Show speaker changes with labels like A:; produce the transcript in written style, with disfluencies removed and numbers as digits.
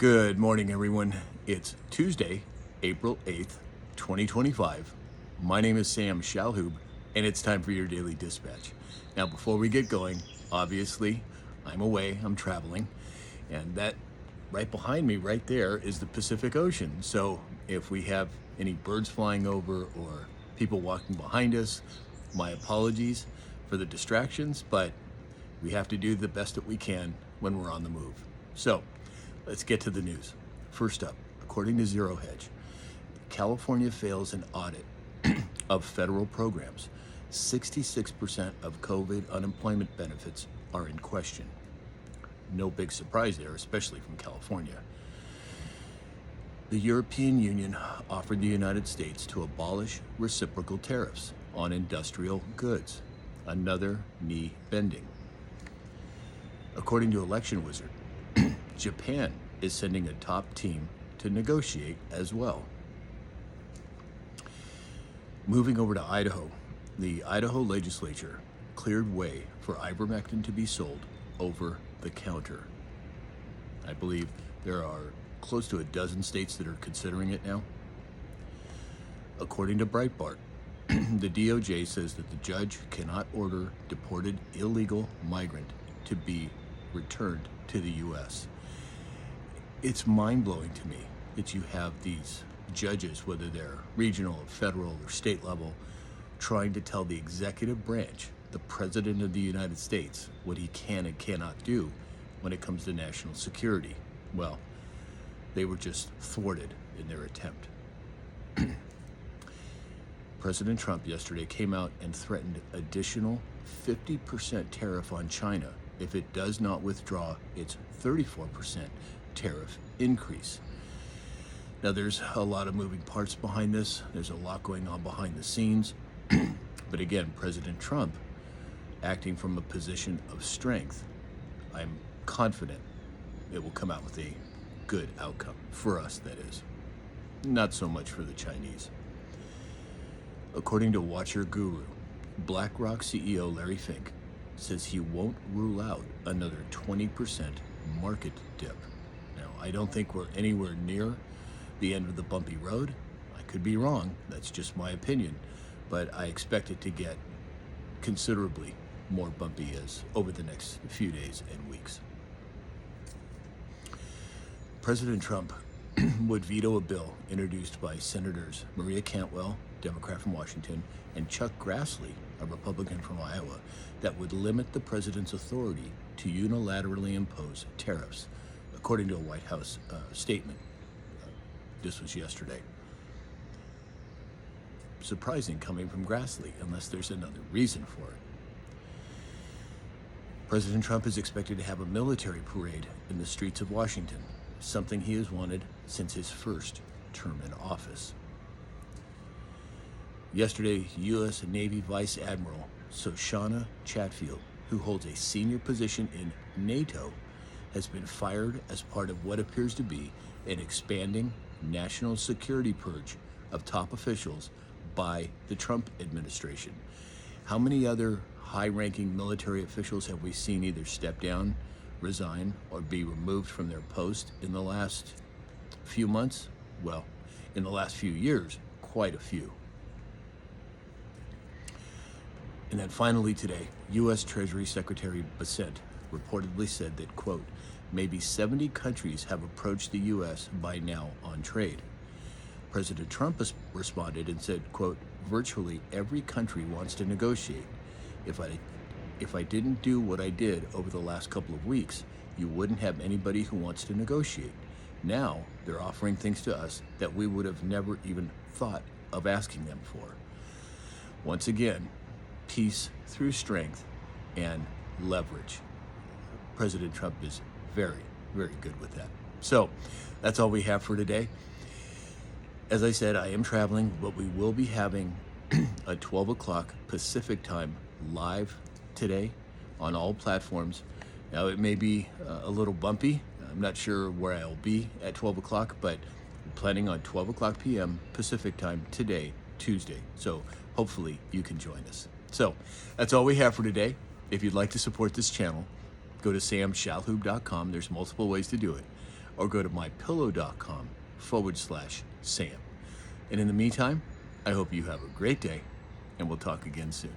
A: Good morning, everyone. It's Tuesday, April 8th, 2025. My name is Sam Shalhoub, and it's time for your daily dispatch. Now, before we get going, obviously, I'm away, I'm traveling, and that right behind me, right there, is the Pacific Ocean. So if we have any birds flying over or people walking behind us, my apologies for the distractions, but we have to do the best that we can when we're on the move. So let's get to the news. First up, according to Zero Hedge, California fails an audit of federal programs. 66% of COVID unemployment benefits are in question. No big surprise there, especially from California. The European Union offered the United States to abolish reciprocal tariffs on industrial goods. Another knee bending. According to Election Wizard, Japan is sending a top team to negotiate as well. Moving over to Idaho, the Idaho legislature cleared way for ivermectin to be sold over the counter. I believe there are close to a dozen states that are considering it now. According to Breitbart, the DOJ says that the judge cannot order deported illegal migrant to be returned to the U.S. It's mind-blowing to me that you have these judges, whether they're regional, federal, or state level, trying to tell the executive branch, the President of the United States, what he can and cannot do when it comes to national security. Well, they were just thwarted in their attempt. President Trump yesterday came out and threatened additional 50% tariff on China if it does not withdraw its 34% tariff increase. Now, there's a lot of moving parts behind this. There's a lot going on behind the scenes. But again, President Trump acting from a position of strength, I'm confident it will come out with a good outcome for us, that is. Not so much for the Chinese. According to Watcher Guru, BlackRock CEO Larry Fink says he won't rule out another 20% market dip. Now, I don't think we're anywhere near the end of the bumpy road. I could be wrong. That's just my opinion. But I expect it to get considerably more bumpy as over the next few days and weeks. President Trump would veto a bill introduced by Senators Maria Cantwell, Democrat from Washington, and Chuck Grassley, a Republican from Iowa, that would limit the president's authority to unilaterally impose tariffs, according to a White House statement. This was yesterday. Surprising coming from Grassley, unless there's another reason for it. President Trump is expected to have a military parade in the streets of Washington, something he has wanted since his first term in office. Yesterday, U.S. Navy Vice Admiral Shoshana Chatfield, who holds a senior position in NATO, has been fired as part of what appears to be an expanding national security purge of top officials by the Trump administration. How many other high-ranking military officials have we seen either step down, resign, or be removed from their post in the last few months? Well, in the last few years, quite a few. And then finally today, U.S. Treasury Secretary Bessent reportedly said that, quote, maybe 70 countries have approached the U.S. by now on trade. President Trump has responded and said, quote, virtually every country wants to negotiate. If I didn't do what I did over the last couple of weeks, you wouldn't have anybody who wants to negotiate. Now they're offering things to us that we would have never even thought of asking them for. Once again, peace through strength and leverage. President Trump is very, very good with that. So that's all we have for today. As I said, I am traveling, but we will be having a 12 o'clock Pacific time live today on all platforms. Now, it may be a little bumpy. I'm not sure where I'll be at 12 o'clock, but I'm planning on 12 o'clock p.m. Pacific time today, Tuesday. So hopefully you can join us. So that's all we have for today. If you'd like to support this channel, go to samshalhoub.com. There's multiple ways to do it. or go to mypillow.com/Sam. And in the meantime, I hope you have a great day, and we'll talk again soon.